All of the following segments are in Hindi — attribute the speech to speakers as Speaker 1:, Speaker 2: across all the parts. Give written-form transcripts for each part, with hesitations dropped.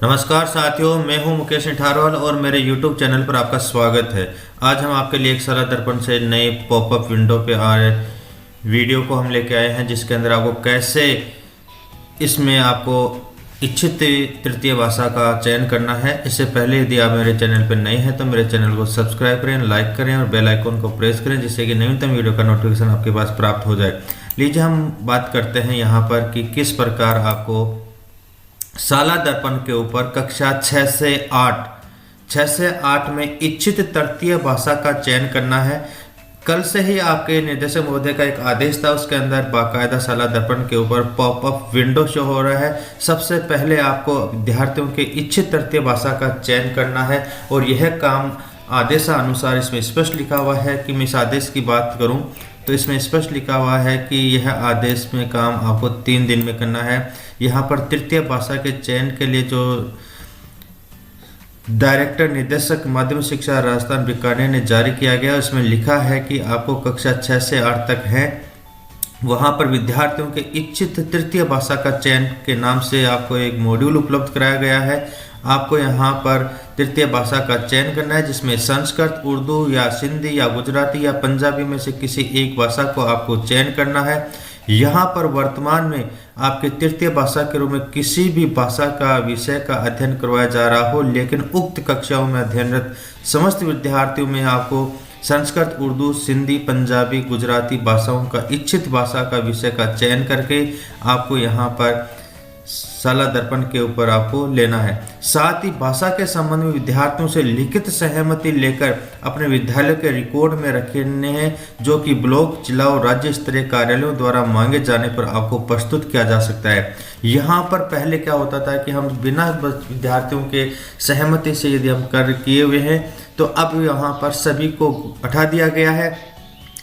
Speaker 1: नमस्कार साथियों, मैं हूं मुकेश निठारवाल और मेरे YouTube चैनल पर आपका स्वागत है। आज हम आपके लिए एक साला दर्पण से नए पॉपअप विंडो पे आ रहे वीडियो को हम लेके आए हैं, जिसके अंदर आपको कैसे इसमें आपको इच्छित तृतीय भाषा का चयन करना है। इससे पहले यदि आप मेरे चैनल पर नए हैं तो मेरे चैनल को सब्सक्राइब करें, लाइक करें और बेल आइकन को प्रेस करें, जिससे कि नवीनतम वीडियो का नोटिफिकेशन आपके पास प्राप्त हो जाए। लीजिए हम बात करते हैं यहाँ पर कि किस प्रकार आपको साला दर्पण के ऊपर कक्षा 6 से 8 में इच्छित तृतीय भाषा का चयन करना है। कल से ही आपके निर्देशक महोदय का एक आदेश था, उसके अंदर बाकायदा साला दर्पण के ऊपर पॉपअप विंडो शो हो रहा है। सबसे पहले आपको विद्यार्थियों के इच्छित तृतीय भाषा का चयन करना है और यह काम आदेशानुसार इसमें स्पष्ट लिखा हुआ है। कि मैं इस आदेश की बात करूं तो इसमें स्पष्ट लिखा हुआ है कि यह आदेश में काम आपको 3 दिन में करना है। यहाँ पर तृतीय भाषा के चयन के लिए जो डायरेक्टर निर्देशक माध्यमिक शिक्षा राजस्थान बीकानेर ने जारी किया गया, उसमें लिखा है कि आपको कक्षा 6 से 8 तक है, वहाँ पर विद्यार्थियों के इच्छित तृतीय भाषा का चयन के नाम से आपको एक मॉड्यूल उपलब्ध कराया गया है। आपको यहाँ पर तृतीय भाषा का चयन करना है, जिसमें संस्कृत, उर्दू या सिंधी या गुजराती या पंजाबी में से किसी एक भाषा को आपको चयन करना है। यहाँ पर वर्तमान में आपके तृतीय भाषा के रूप में किसी भी भाषा का विषय का अध्ययन करवाया जा रहा हो, लेकिन उक्त कक्षाओं में अध्ययनरत समस्त विद्यार्थियों में आपको संस्कृत, उर्दू, सिंधी, पंजाबी, गुजराती भाषाओं का इच्छित भाषा का विषय का चयन करके आपको यहाँ पर साला दर्पण के ऊपर आपको लेना है। साथ ही भाषा के संबंध में विद्यार्थियों से लिखित सहमति लेकर अपने विद्यालय के रिकॉर्ड में रखने हैं, जो कि ब्लॉक, जिला और राज्य स्तरीय कार्यालयों द्वारा मांगे जाने पर आपको प्रस्तुत किया जा सकता है। यहाँ पर पहले क्या होता था कि हम बिना विद्यार्थियों के सहमति से यदि हम कर किए हुए हैं, तो अब यहाँ पर सभी को हटा दिया गया है।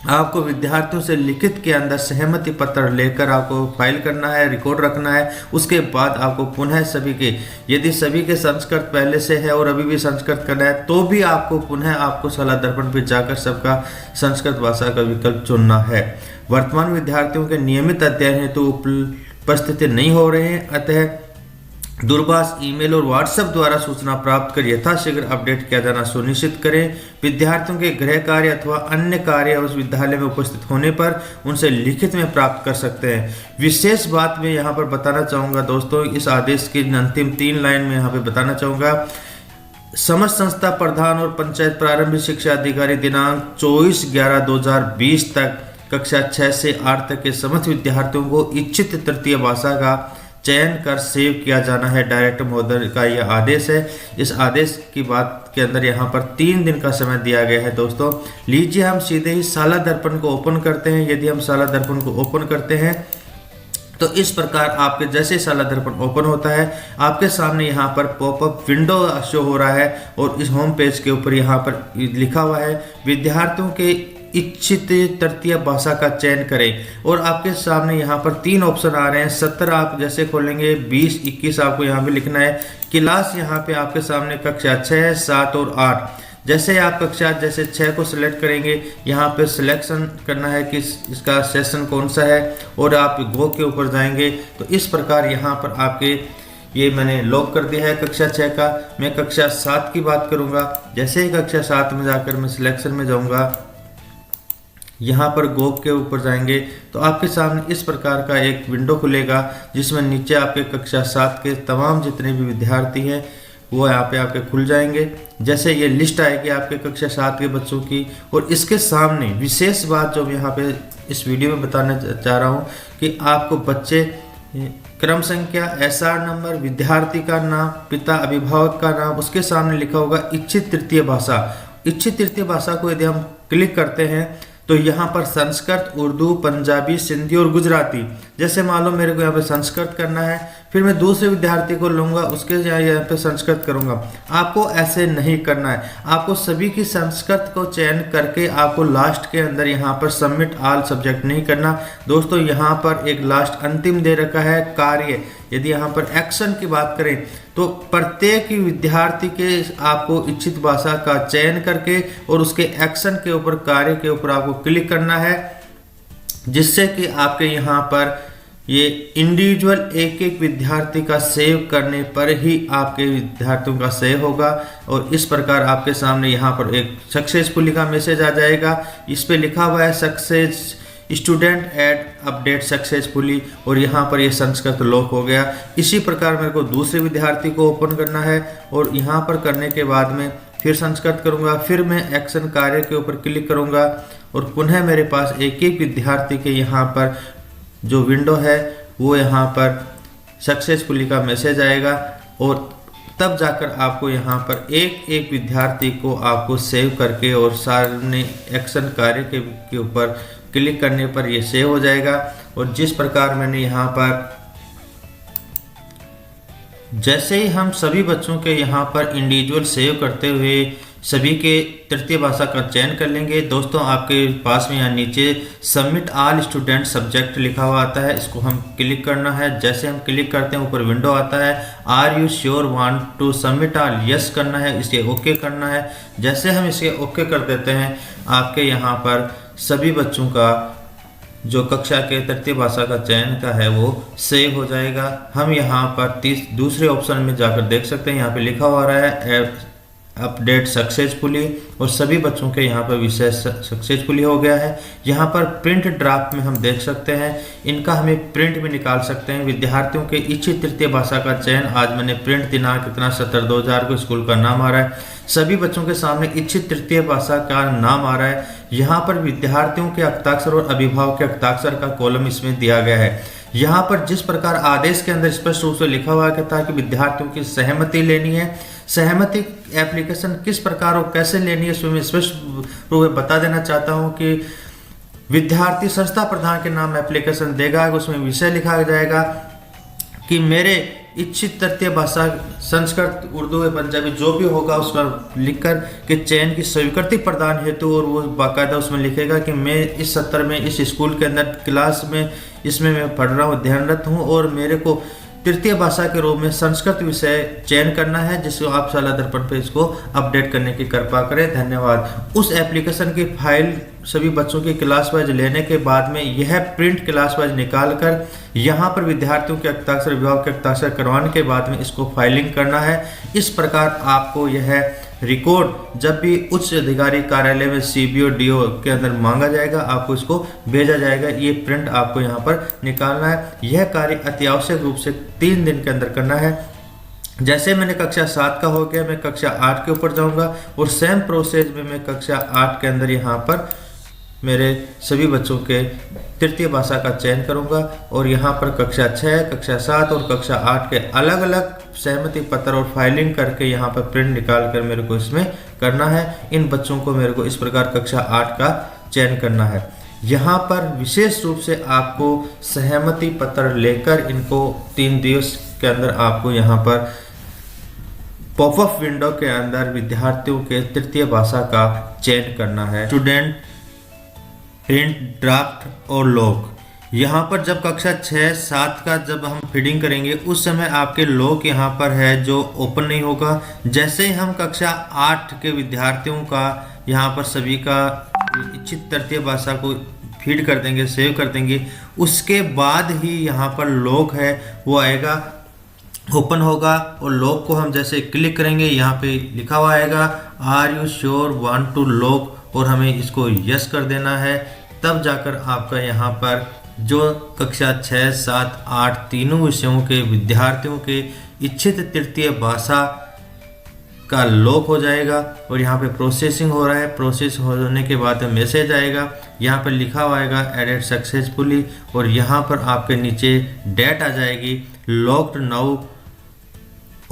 Speaker 1: आपको विद्यार्थियों से लिखित के अंदर सहमति पत्र लेकर आपको फाइल करना है, रिकॉर्ड रखना है। उसके बाद आपको पुनः सभी के, यदि सभी के संस्कृत पहले से है और अभी भी संस्कृत करना है, तो भी आपको पुनः आपको साला दर्पण पर जाकर सबका संस्कृत भाषा का विकल्प चुनना है। वर्तमान विद्यार्थियों के नियमित अध्ययन हेतु उपस्थिति नहीं हो रहे हैं, अतः दूरभाष, ईमेल और व्हाट्सएप द्वारा सूचना प्राप्त कर यथाशीघ्र अपडेट किया जाना सुनिश्चित करें। विद्यार्थियों के गृह कार्य अथवा अन्य कार्य उस विद्यालय में उपस्थित होने पर उनसे लिखित में प्राप्त कर सकते हैं। विशेष बात मैं यहाँ पर बताना चाहूँगा दोस्तों, इस आदेश की अंतिम 3 लाइन में यहाँ पे बताना चाहूँगा। समस्त संस्था प्रधान और पंचायत प्रारंभिक शिक्षा अधिकारी दिनांक 24/11/2020 तक कक्षा 6 से 8 तक के समस्त विद्यार्थियों को इच्छित तृतीय भाषा का चयन कर सेव किया जाना है। डायरेक्टर महोदय का यह आदेश है। इस आदेश की बात के अंदर यहाँ पर 3 दिन का समय दिया गया है दोस्तों। लीजिए हम सीधे ही साला दर्पण को ओपन करते हैं। यदि हम साला दर्पण को ओपन करते हैं तो इस प्रकार आपके जैसे साला दर्पण ओपन होता है, आपके सामने यहाँ पर पॉपअप विंडो शो हो रहा है और इस होम पेज के ऊपर यहाँ पर लिखा हुआ है विद्यार्थियों के इच्छित तृतीय भाषा का चयन करें। और आपके सामने यहाँ पर 3 ऑप्शन आ रहे हैं। 70 आप जैसे खोलेंगे, 20, 21 आपको यहाँ पे लिखना है। क्लास यहाँ पे आपके सामने कक्षा 6, 7 और 8। जैसे आप कक्षा जैसे 6 को सिलेक्ट करेंगे, यहाँ पे सिलेक्शन करना है कि इसका सेशन कौन सा है और आप गो के ऊपर जाएंगे। तो इस प्रकार यहाँ पर आपके ये मैंने लॉक कर दिया है कक्षा 6 का। मैं कक्षा 7 की बात करूँगा। जैसे ही कक्षा 7 में जाकर मैं सिलेक्शन में जाऊँगा, यहाँ पर गो के ऊपर जाएंगे तो आपके सामने इस प्रकार का एक विंडो खुलेगा, जिसमें नीचे आपके कक्षा 7 के तमाम जितने भी विद्यार्थी हैं वो यहाँ पे आपके खुल जाएंगे। जैसे ये लिस्ट आएगी आपके कक्षा 7 के बच्चों की, और इसके सामने विशेष बात जो मैं यहाँ पे इस वीडियो में बताना चाह रहा हूँ कि आपको बच्चे क्रम संख्या, एसआर नंबर, विद्यार्थी का नाम, पिता अभिभावक का नाम, उसके सामने लिखा होगा इच्छित तृतीय भाषा। इच्छित तृतीय भाषा को यदि हम क्लिक करते हैं तो यहाँ पर संस्कृत, उर्दू, पंजाबी, सिंधी और गुजराती, जैसे मान लो मेरे को यहाँ पे संस्कृत करना है, फिर मैं दूसरे विद्यार्थी को लूँगा, उसके यहाँ पे संस्कृत करूँगा। आपको ऐसे नहीं करना है। आपको सभी की संस्कृत को चयन करके आपको लास्ट के अंदर यहाँ पर सबमिट ऑल सब्जेक्ट नहीं करना। दोस्तों यहाँ पर एक लास्ट अंतिम दे रखा है कार्य। यदि यहाँ पर एक्शन की बात करें तो प्रत्येक विद्यार्थी के आपको इच्छित भाषा का चयन करके और उसके एक्शन के ऊपर, कार्य के ऊपर आपको क्लिक करना है, जिससे कि आपके यहाँ पर ये इंडिविजुअल एक एक विद्यार्थी का सेव करने पर ही आपके विद्यार्थियों का सेव होगा। और इस प्रकार आपके सामने यहाँ पर एक सक्सेसफुली का मैसेज आ जाएगा। इस पे लिखा हुआ है success student add update successfully, और यहाँ पर ये संस्कृत लॉक हो गया। इसी प्रकार मेरे को दूसरे विद्यार्थी को ओपन करना है और यहाँ पर करने के बाद में फिर संस्कृत करूँगा, फिर मैं एक्शन कार्य के ऊपर क्लिक करूँगा और पुनः मेरे पास एक एक विद्यार्थी के यहाँ पर जो विंडो है वो यहाँ पर सक्सेसफुली का मैसेज आएगा। और तब जाकर आपको यहाँ पर एक एक विद्यार्थी को आपको सेव करके और सामने एक्शन कार्य के ऊपर क्लिक करने पर ये सेव हो जाएगा। और जिस प्रकार मैंने यहाँ पर जैसे ही हम सभी बच्चों के यहाँ पर इंडिविजुअल सेव करते हुए सभी के तृतीय भाषा का चयन कर लेंगे। दोस्तों आपके पास में यहाँ नीचे सबमिट ऑल स्टूडेंट सब्जेक्ट लिखा हुआ आता है, इसको हम क्लिक करना है। जैसे हम क्लिक करते हैं ऊपर विंडो आता है, are you sure want to submit all, yes करना है, इसे ओके करना है। जैसे हम इसे ओके कर देते हैं आपके यहाँ पर सभी बच्चों का जो कक्षा के तृतीय भाषा का चयन का है वो सेव हो जाएगा। हम यहाँ पर दूसरे ऑप्शन में जाकर देख सकते हैं, यहाँ पे लिखा हुआ रहा है अपडेट सक्सेसफुली, और सभी बच्चों के यहाँ पर विषय सक्सेसफुली हो गया है। यहाँ पर प्रिंट ड्राफ्ट में हम देख सकते हैं, इनका हमें प्रिंट भी निकाल सकते हैं। विद्यार्थियों के इच्छित तृतीय भाषा का चयन आज मैंने प्रिंट दिनांक कितना 17/2000 को स्कूल का नाम आ रहा है। सभी बच्चों के सामने इच्छित तृतीय भाषा का नाम आ रहा है। यहाँ पर विद्यार्थियों के हस्ताक्षर और अभिभावक के हस्ताक्षर का कॉलम इसमें दिया गया है। यहाँ पर जिस प्रकार आदेश के अंदर स्पष्ट रूप से लिखा हुआ है था कि विद्यार्थियों की सहमति लेनी है, सहमति एप्लीकेशन किस प्रकार और कैसे लेनी है इसमें मैं स्पष्ट रूप में बता देना चाहता हूँ कि विद्यार्थी संस्था प्रधान के नाम एप्लीकेशन देगा, उसमें विषय लिखा जाएगा कि मेरे इच्छित तृतीय भाषा संस्कृत, उर्दू या पंजाबी जो भी होगा उसका लिखकर कि चयन की स्वीकृति प्रदान हेतु, और वो बाकायदा उसमें लिखेगा कि मैं इस सत्र में इस स्कूल के अंदर क्लास में इसमें मैं पढ़ रहा हूँ, ध्यानरत हूँ और मेरे को तृतीय भाषा के रूप में संस्कृत विषय चयन करना है, जिसको आप शाला दर्पण पे इसको अपडेट करने की कृपा करें। धन्यवाद। उस एप्लीकेशन की फाइल सभी बच्चों की क्लास वाइज लेने के बाद में यह प्रिंट क्लास वाइज निकाल कर यहाँ पर विद्यार्थियों के हस्ताक्षर, अभिभावक के हस्ताक्षर करवाने के बाद में इसको फाइलिंग करना है। इस प्रकार आपको यह रिकॉर्ड जब भी उच्च अधिकारी कार्यालय में CBO DO के अंदर मांगा जाएगा आपको इसको भेजा जाएगा। ये प्रिंट आपको यहाँ पर निकालना है। यह कार्य अति आवश्यक रूप से 3 दिन के अंदर करना है। जैसे मैंने कक्षा 7 का हो गया, मैं कक्षा 8 के ऊपर जाऊंगा और सेम प्रोसेस में मैं कक्षा 8 के अंदर यहाँ पर मेरे सभी बच्चों के तृतीय भाषा का चयन करूंगा और यहाँ पर कक्षा 6, कक्षा 7 और कक्षा 8 के अलग अलग सहमति पत्र और फाइलिंग करके यहाँ पर प्रिंट निकाल कर मेरे को इसमें करना है। इन बच्चों को मेरे को इस प्रकार कक्षा 8 का चयन करना है। यहाँ पर विशेष रूप से आपको सहमति पत्र लेकर इनको 3 दिवस के अंदर आपको यहाँ पर पॉपअप विंडो के अंदर विद्यार्थियों के तृतीय भाषा का चयन करना है। स्टूडेंट प्रिंट ड्राफ्ट और लॉक, यहाँ पर जब कक्षा 6-7 का जब हम फीडिंग करेंगे उस समय आपके लॉक यहाँ पर है जो ओपन नहीं होगा। जैसे ही हम कक्षा 8 के विद्यार्थियों का यहाँ पर सभी का इच्छित तृतीय भाषा को फीड कर देंगे, सेव कर देंगे, उसके बाद ही यहाँ पर लॉक है वो आएगा, ओपन होगा। और लॉक को हम जैसे क्लिक करेंगे यहाँ पे लिखा हुआ आएगा are you sure want to lock, और हमें इसको यस कर देना है। तब जाकर आपका यहाँ पर जो कक्षा 6, 7, 8 तीनों विषयों के विद्यार्थियों के इच्छित तृतीय भाषा का लॉक हो जाएगा। और यहाँ पे प्रोसेसिंग हो रहा है, प्रोसेस होने के बाद मैसेज आएगा, यहाँ पर लिखा हुआ आएगा एडेड सक्सेसफुली, और यहाँ पर आपके नीचे डेट आ जाएगी लॉक्ड नाउ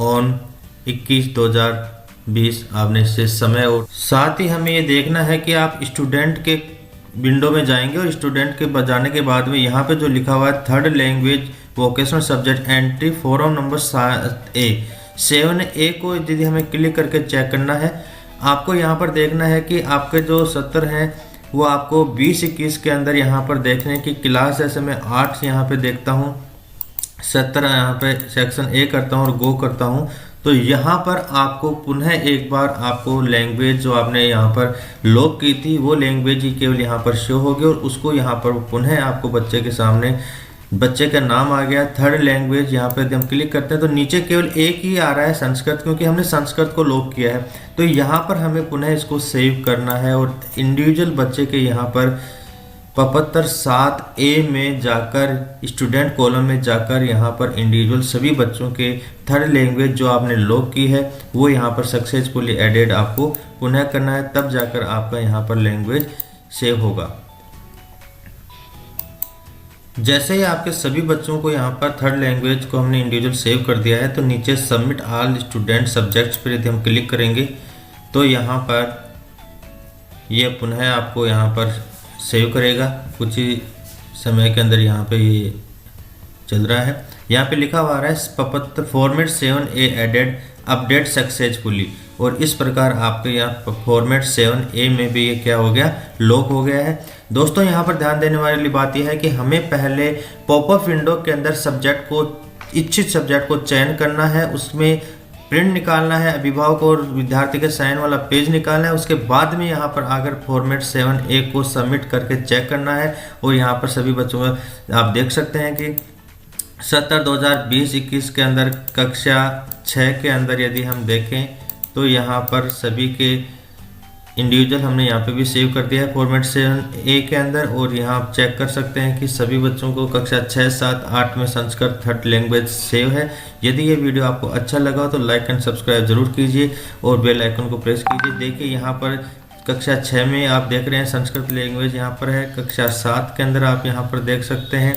Speaker 1: ऑन 21/2020 आपने इसे समय। और साथ ही हमें ये देखना है कि आप स्टूडेंट के विंडो में जाएंगे और स्टूडेंट के जाने के बाद में यहाँ पे जो लिखा हुआ है third language vocational subject entry form number 7A को यदि हमें क्लिक करके चेक करना है, आपको यहाँ पर देखना है कि आपके जो सत्र हैं वो आपको 20-21 के अंदर यहाँ पर देखने की क्लास, जैसे मैं 8 यहाँ पे देखता हूँ, 17 यहाँ पे सेक्शन A करता हूँ और गो करता हूँ, तो यहाँ पर आपको पुनः एक बार आपको लैंग्वेज जो आपने यहाँ पर लॉक की थी वो लैंग्वेज ही केवल यहाँ पर शो होगी और उसको यहाँ पर पुनः आपको बच्चे के सामने बच्चे का नाम आ गया। थर्ड लैंग्वेज यहाँ पे यदि हम क्लिक करते हैं तो नीचे केवल एक ही आ रहा है संस्कृत, क्योंकि हमने संस्कृत को लॉक किया है। तो यहाँ पर हमें पुनः इसको सेव करना है और इंडिविजुअल बच्चे के यहाँ पर पपत्तर 7A में जाकर स्टूडेंट कॉलम में जाकर यहाँ पर इंडिविजुअल सभी बच्चों के थर्ड लैंग्वेज जो आपने लॉक की है वो यहाँ पर सक्सेसफुली एडेड आपको पुनः करना है, तब जाकर आपका यहाँ पर लैंग्वेज सेव होगा। जैसे ही आपके सभी बच्चों को यहाँ पर थर्ड लैंग्वेज को हमने इंडिविजुअल सेव कर दिया है तो नीचे सबमिट ऑल स्टूडेंट सब्जेक्ट्स पर यदि हम क्लिक करेंगे तो यहाँ पर ये पुनः आपको यहाँ पर सेव करेगा। कुछ ही समय के अंदर यहाँ पे ये चल रहा है। यहाँ पे लिखा हुआ है पपत्तर format 7A added update successfully, और इस प्रकार आपके यहाँ फॉर्मेट 7A में भी ये क्या हो गया, लॉक हो गया है। दोस्तों यहाँ पर ध्यान देने वाली बात यह है कि हमें पहले पॉपअप विंडो के अंदर सब्जेक्ट को, इच्छित सब्जेक्ट को चयन करना है, उसमें प्रिंट निकालना है, अभिभावक और विद्यार्थी के साइन वाला पेज निकालना है। उसके बाद में यहाँ पर आकर फॉर्मेट 7A को सबमिट करके चेक करना है। और यहाँ पर सभी बच्चों में आप देख सकते हैं कि 2020-21 के अंदर कक्षा 6 के अंदर यदि हम देखें तो यहाँ पर सभी के इंडिविजुअल हमने यहाँ पे भी सेव कर दिया है फॉर्मेट 7A के अंदर। और यहाँ आप चेक कर सकते हैं कि सभी बच्चों को कक्षा 6, 7, 8 में संस्कृत थर्ड लैंग्वेज सेव है। यदि ये वीडियो आपको अच्छा लगा हो तो लाइक एंड सब्सक्राइब जरूर कीजिए और बेल आइकन को प्रेस कीजिए। देखिए यहाँ पर कक्षा 6 में आप देख रहे हैं संस्कृत लैंग्वेज यहाँ पर है, कक्षा 7 के अंदर आप यहाँ पर देख सकते हैं।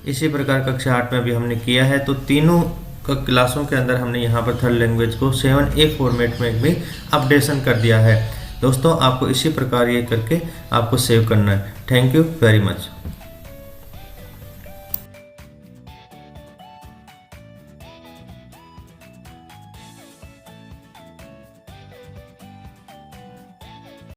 Speaker 1: इसी प्रकार कक्षा 8 में भी हमने किया है। तो तीनों क्लासों के अंदर हमने यहाँ पर थर्ड लैंग्वेज को 7A फॉर्मेट में भी अपडेशन कर दिया है। दोस्तों आपको इसी प्रकार ये करके आपको सेव करना है। Thank you very much.